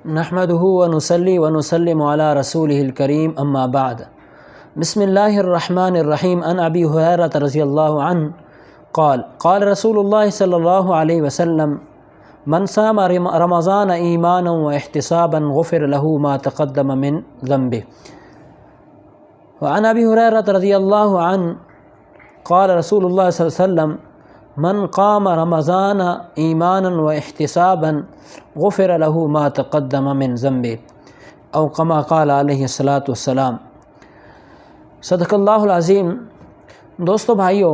نحمده ونصلي ونسلم على رسوله الكريم اما بعد بسم الله الرحمن الرحيم عن ابي هريرة رضي الله عنه قال رسول الله صلى الله عليه وسلم من صام رمضان ایمانا واحتسابا غفر له ما تقدم من ذنبه وعن ابي هريرة رضي الله عنه قال رسول الله صلى الله عليه وسلم من قام رمضان ایمانا واحتسابا غفر له ما تقدم من ذنبه او كما قال علیہ الصلاۃ والسلام۔ صدق اللہ العظیم۔ دوستو بھائیو،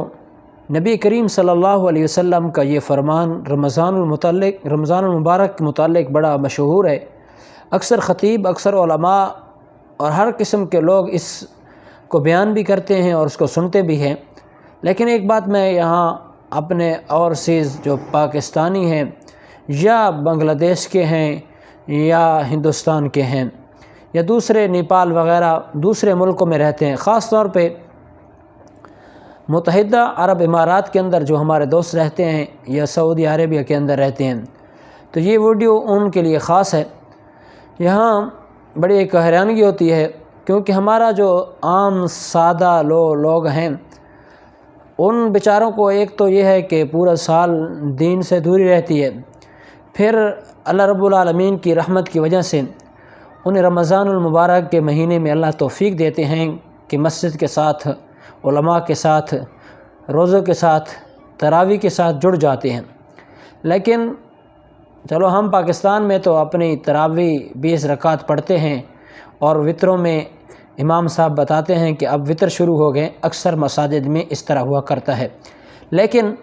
نبی کریم صلی اللہ علیہ وسلم کا یہ فرمان رمضان المبارک کے متعلق بڑا مشہور ہے۔ اکثر خطیب، اکثر علماء اور ہر قسم کے لوگ اس کو بیان بھی کرتے ہیں اور اس کو سنتے بھی ہیں، لیکن ایک بات میں یہاں اپنے اوورسیز جو پاکستانی ہیں یا بنگلہ دیش کے ہیں یا ہندوستان کے ہیں یا دوسرے نیپال وغیرہ دوسرے ملکوں میں رہتے ہیں، خاص طور پہ متحدہ عرب امارات کے اندر جو ہمارے دوست رہتے ہیں یا سعودی عربیہ کے اندر رہتے ہیں، تو یہ ویڈیو ان کے لیے خاص ہے۔ یہاں بڑی ایک حیرانگی ہوتی ہے، کیونکہ ہمارا جو عام سادہ لوگ ہیں، ان بیچاروں کو ایک تو یہ ہے کہ پورا سال دین سے دوری رہتی ہے، پھر اللہ رب العالمین کی رحمت کی وجہ سے انہیں رمضان المبارک کے مہینے میں اللہ توفیق دیتے ہیں کہ مسجد کے ساتھ، علماء کے ساتھ، روزوں کے ساتھ، تراویح کے ساتھ جڑ جاتے ہیں۔ لیکن چلو ہم پاکستان میں تو اپنی تراویح 20 رکعت پڑھتے ہیں اور وطروں میں امام صاحب بتاتے ہیں کہ اب وطر شروع ہو گئے، اکثر مساجد میں اس طرح ہوا کرتا ہے۔ لیکن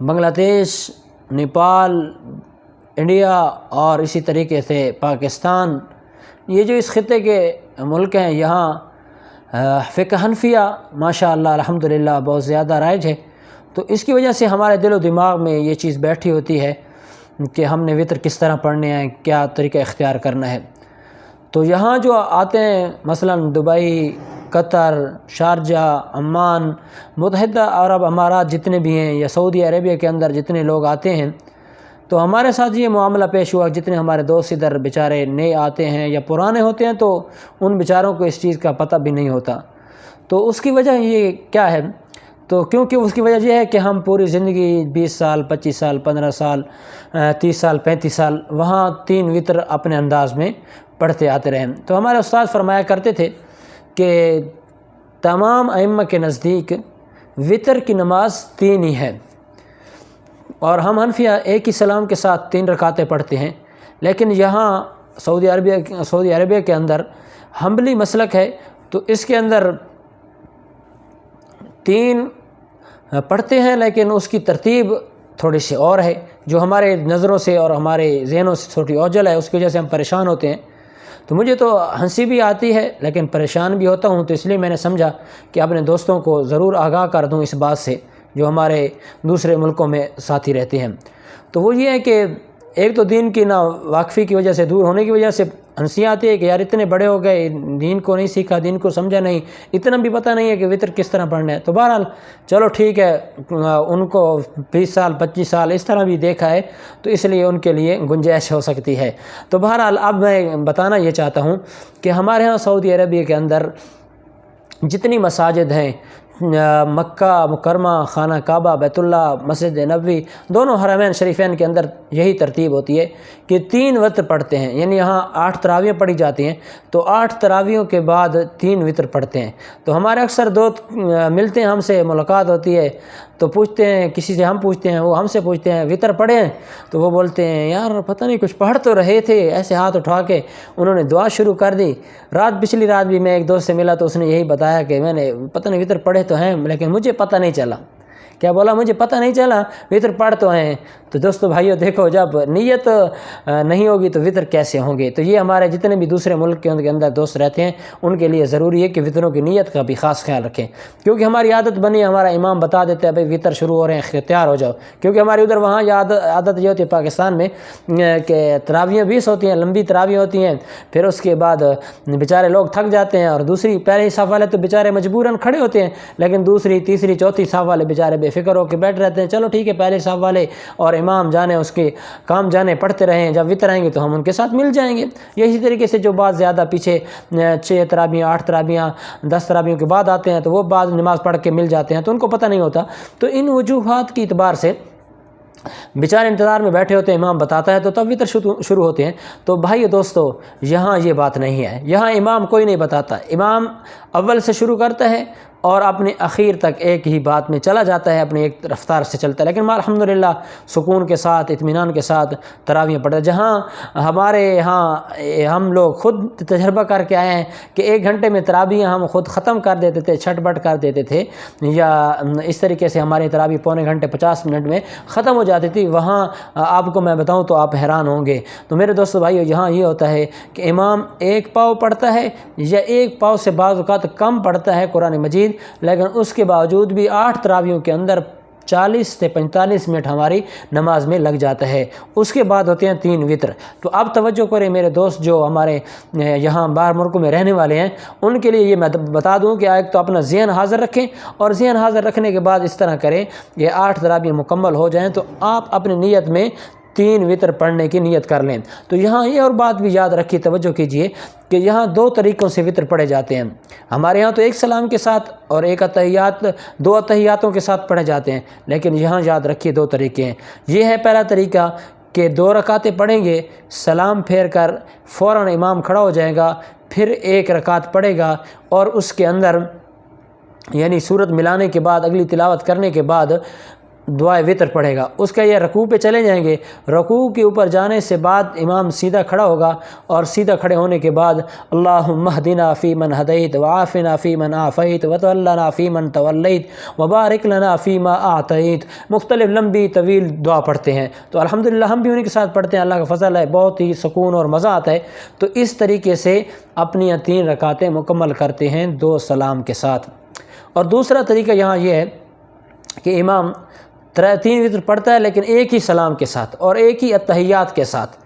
بنگلہ دیش، نیپال، انڈیا اور اسی طریقے سے پاکستان، یہ جو اس خطے کے ملک ہیں، یہاں فقہ حنفیہ ماشاءاللہ الحمدللہ بہت زیادہ رائج ہے، تو اس کی وجہ سے ہمارے دل و دماغ میں یہ چیز بیٹھی ہوتی ہے کہ ہم نے وطر کس طرح پڑھنے ہیں، کیا طریقہ اختیار کرنا ہے۔ تو یہاں جو آتے ہیں مثلا دبئی، قطر، شارجہ، عمان، متحدہ عرب امارات جتنے بھی ہیں یا سعودی عربیہ کے اندر جتنے لوگ آتے ہیں، تو ہمارے ساتھ یہ معاملہ پیش ہوا۔ جتنے ہمارے دوست ادھر بیچارے نئے آتے ہیں یا پرانے ہوتے ہیں، تو ان بیچاروں کو اس چیز کا پتہ بھی نہیں ہوتا۔ تو اس کی وجہ یہ کیا ہے؟ تو کیونکہ اس کی وجہ یہ ہے کہ ہم پوری زندگی 20 سال، 25 سال، 15 سال، 30 سال، 35 سال وہاں 3 وطر اپنے انداز میں پڑھتے آتے رہے۔ تو ہمارے استاد فرمایا کرتے تھے کہ تمام ائمہ کے نزدیک وطر کی نماز 3 ہی ہے، اور ہم حنفیہ ایک ہی سلام کے ساتھ 3 رکعتیں پڑھتے ہیں۔ لیکن یہاں سعودی عربیہ کے اندر حنبلی مسلک ہے، تو اس کے اندر 3 پڑھتے ہیں، لیکن اس کی ترتیب تھوڑی سی اور ہے جو ہمارے نظروں سے اور ہمارے ذہنوں سے تھوڑی اوجل ہے، اس کی وجہ سے ہم پریشان ہوتے ہیں۔ تو مجھے تو ہنسی بھی آتی ہے لیکن پریشان بھی ہوتا ہوں، تو اس لیے میں نے سمجھا کہ اپنے دوستوں کو ضرور آگاہ کر دوں اس بات سے جو ہمارے دوسرے ملکوں میں ساتھی رہتے ہیں۔ تو وہ یہ ہے کہ ایک تو دین کی نا واقفی کی وجہ سے، دور ہونے کی وجہ سے ہنسی آتی ہے کہ یار اتنے بڑے ہو گئے، دین کو نہیں سیکھا، دین کو سمجھا نہیں، اتنا بھی پتہ نہیں ہے کہ وطر کس طرح پڑھنا ہے۔ تو بہرحال چلو ٹھیک ہے، ان کو 20 سال 25 سال اس طرح بھی دیکھا ہے، تو اس لیے ان کے لیے گنجائش ہو سکتی ہے۔ تو بہرحال اب میں بتانا یہ چاہتا ہوں کہ ہمارے ہاں سعودی عربیہ کے اندر جتنی مساجد ہیں، مکہ مکرمہ، خانہ کعبہ، بیت اللہ، مسجد نبوی، دونوں حرمین شریفین کے اندر یہی ترتیب ہوتی ہے کہ 3 وطر پڑھتے ہیں، یعنی یہاں 8 تراویح پڑھی جاتی ہیں، تو 8 تراویحوں کے بعد 3 وطر پڑھتے ہیں۔ تو ہمارے اکثر دوست ملتے ہیں، ہم سے ملاقات ہوتی ہے، تو پوچھتے ہیں، کسی سے ہم پوچھتے ہیں، وہ ہم سے پوچھتے ہیں وطر پڑھے ہیں؟ تو وہ بولتے ہیں یار پتہ نہیں کچھ پڑھ تو رہے تھے، ایسے ہاتھ اٹھا کے انہوں نے دعا شروع کر دی۔ پچھلی رات بھی میں ایک دوست سے ملا تو اس نے یہی بتایا کہ میں نے پتہ نہیں وطر پڑھے تو ہیں لیکن مجھے پتہ نہیں چلا۔ کیا بولا؟ مجھے پتہ نہیں چلا، وطر پڑھ تو ہیں۔ تو دوستو بھائیو دیکھو، جب نیت نہیں ہوگی تو وطر کیسے ہوں گے؟ تو یہ ہمارے جتنے بھی دوسرے ملک کے اندر دوست رہتے ہیں، ان کے لیے ضروری ہے کہ وطروں کی نیت کا بھی خاص خیال رکھیں، کیونکہ ہماری عادت بنی، ہمارا امام بتا دیتا ہے بھائی وطر شروع ہو رہے ہیں، تیار ہو جاؤ۔ کیونکہ ہماری ادھر وہاں یہ عادت یہ ہوتی ہے پاکستان میں کہ تراویح 20 ہوتی ہیں، لمبی تراویح ہوتی ہیں، پھر اس کے بعد بیچارے لوگ تھک جاتے ہیں، اور دوسری پہلی صف والے تو بیچارے مجبوراً کھڑے ہوتے ہیں، لیکن دوسری تیسری چوتھی صف والے بیچارے بے فکر ہو کے بیٹھ رہتے ہیں۔ چلو ٹھیک ہے، پہلے صف والے اور امام جانے اس کے کام جانے پڑھتے رہیں، جب وطر آئیں گے تو ہم ان کے ساتھ مل جائیں گے۔ یہ اسی طریقے سے جو بعض زیادہ پیچھے 6 تراویح 8 تراویح 10 تراویحوں کے بعد آتے ہیں تو وہ بعض نماز پڑھ کے مل جاتے ہیں تو ان کو پتہ نہیں ہوتا، تو ان وجوہات کی اعتبار سے بیچارے انتظار میں بیٹھے ہوتے ہیں، امام بتاتا ہے تو تب وطر شروع ہوتے ہیں۔ تو بھائی دوستو، یہاں یہ بات نہیں ہے، یہاں امام کوئی نہیں بتاتا، امام اول سے شروع کرتا ہے اور اپنے اخیر تک ایک ہی بات میں چلا جاتا ہے، اپنے ایک رفتار سے چلتا ہے، لیکن الحمدللہ سکون کے ساتھ اطمینان کے ساتھ تراویح پڑھتا ہے۔ جہاں ہمارے یہاں ہم لوگ خود تجربہ کر کے آئے ہیں کہ 1 گھنٹے میں تراویح ہم خود ختم کر دیتے تھے، چھٹ بٹ کر دیتے تھے، یا اس طریقے سے ہماری تراویح پونے گھنٹے 50 منٹ میں ختم ہو جاتی تھی، وہاں آپ کو میں بتاؤں تو آپ حیران ہوں گے۔ تو میرے دوستو بھائیو، یہاں یہ ہوتا ہے کہ امام 1 پاؤ پڑھتا ہے یا 1 پاؤ سے بعض اوقات کم پڑھتا ہے قرآن مجید، لیکن اس کے باوجود بھی 8 تراویحوں کے اندر 40 سے 45 منٹ ہماری نماز میں لگ جاتا ہے۔ اس کے بعد ہوتے ہیں 3 وطر۔ تو اب توجہ کریں میرے دوست جو ہمارے یہاں باہر ملکوں میں رہنے والے ہیں، ان کے لیے یہ میں بتا دوں کہ ایک تو اپنا ذہن حاضر رکھیں، اور ذہن حاضر رکھنے کے بعد اس طرح کریں کہ 8 تراویح مکمل ہو جائیں تو آپ اپنی نیت میں 3 وطر پڑھنے کی نیت کر لیں۔ تو یہاں یہ اور بات بھی یاد رکھیے، توجہ کیجئے کہ یہاں 2 طریقوں سے وطر پڑھے جاتے ہیں۔ ہمارے ہاں تو 1 سلام کے ساتھ اور 1 اتحیات 2 اتحیاتوں کے ساتھ پڑھے جاتے ہیں، لیکن یہاں یاد رکھیے 2 طریقے ہیں۔ یہ ہے پہلا طریقہ کہ 2 رکعتیں پڑھیں گے، سلام پھیر کر فوراً امام کھڑا ہو جائے گا، پھر 1 رکعت پڑھے گا اور اس کے اندر یعنی سورت ملانے کے بعد اگلی تلاوت کرنے کے بعد دعائے وطر پڑھے گا۔ اس کا یہ رکوع پہ چلے جائیں گے، رکوع کے اوپر جانے سے بعد امام سیدھا کھڑا ہوگا، اور سیدھا کھڑے ہونے کے بعد اللہم اہدنا فیمن ہدیت وعافنا فیمن عافیت وتولنا فیمن تولیت وبارک لنا فیما اعطیت، مختلف لمبی طویل دعا پڑھتے ہیں۔ تو الحمدللہ ہم بھی انہی کے ساتھ پڑھتے ہیں، اللہ کا فضل ہے، بہت ہی سکون اور مزہ آتا ہے۔ تو اس طریقے سے اپنی 3 رکعتیں مکمل کرتے ہیں 2 سلام کے ساتھ۔ اور دوسرا طریقہ یہاں یہ ہے کہ امام 3 وطر پڑھتا ہے لیکن 1 ہی سلام کے ساتھ اور 1 ہی اتحیات کے ساتھ۔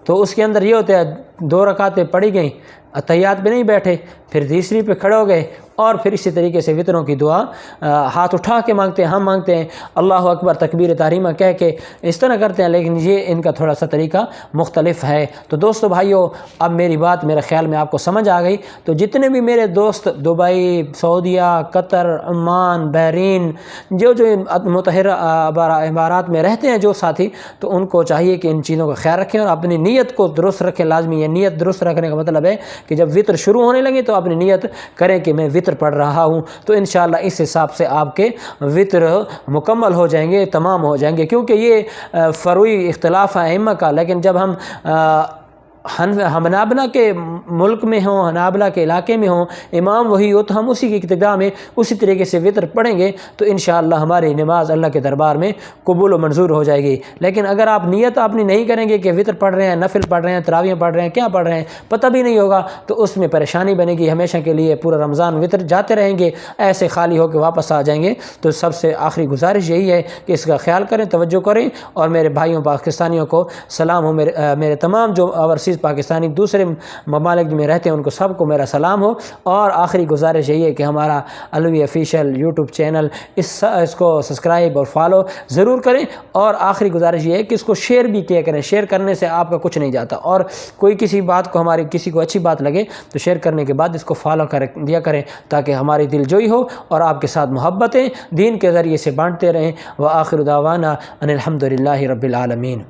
تو اس کے اندر یہ ہوتا ہے 2 رکعتیں پڑھی گئیں، اتحیات پہ نہیں بیٹھے، پھر تیسری پہ کھڑے ہو گئے، اور پھر اسی طریقے سے وطروں کی دعا ہاتھ اٹھا کے مانگتے ہیں، ہم مانگتے ہیں اللہ اکبر تکبیر تحریمہ کہہ کے اس طرح کرتے ہیں، لیکن یہ ان کا تھوڑا سا طریقہ مختلف ہے۔ تو دوستو بھائیو، اب میری بات میرے خیال میں آپ کو سمجھ آ گئی۔ تو جتنے بھی میرے دوست دبئی، سعودیہ، قطر، عمان، بحرین، جو متحرہ امارات میں رہتے ہیں جو ساتھی، تو ان کو چاہیے کہ ان چیزوں کا خیال رکھیں اور اپنی نیت کو درست رکھیں۔ لازمی ہے، نیت درست رکھنے کا مطلب ہے کہ جب وطر شروع ہونے لگے تو اپنی نیت کریں کہ میں وطر پڑھ رہا ہوں، تو انشاءاللہ اس حساب سے آپ کے وطر مکمل ہو جائیں گے، تمام ہو جائیں گے۔ کیونکہ یہ فروعی اختلاف ہے ائمہ کا، لیکن جب ہم حنابلہ کے ملک میں ہوں، حنابلہ کے علاقے میں ہوں، امام وہی ہو، تو ہم اسی کی اقتداء میں اسی طریقے سے وطر پڑھیں گے تو انشاءاللہ ہماری نماز اللہ کے دربار میں قبول و منظور ہو جائے گی۔ لیکن اگر آپ نیت اپنی نہیں کریں گے کہ وطر پڑھ رہے ہیں، نفل پڑھ رہے ہیں، تراویح پڑھ رہے ہیں، کیا پڑھ رہے ہیں پتہ بھی نہیں ہوگا، تو اس میں پریشانی بنے گی، ہمیشہ کے لیے پورا رمضان وطر جاتے رہیں گے، ایسے خالی ہو کے واپس آ جائیں گے۔ تو سب سے آخری گزارش یہی ہے کہ اس کا خیال کریں، توجہ کریں، اور میرے بھائیوں پاکستانیوں کو سلام ہو، میرے تمام جو اوورسیز پاکستانی دوسرے ممالک میں رہتے ہیں ان کو سب کو میرا سلام ہو۔ اور آخری گزارش یہی ہے کہ ہمارا علوی آفیشیل یوٹیوب چینل اس کو سبسکرائب اور فالو ضرور کریں، اور آخری گزارش یہ ہے کہ اس کو شیئر بھی کیا کریں، شیئر کرنے سے آپ کا کچھ نہیں جاتا، اور کوئی کسی بات کو کسی کو اچھی بات لگے تو شیئر کرنے کے بعد اس کو فالو کر دیا کریں، تاکہ ہماری دل جوئی ہو اور آپ کے ساتھ محبتیں دین کے ذریعے سے بانٹتے رہیں۔ وآخر دعوانا ان الحمدللہ رب العالمین۔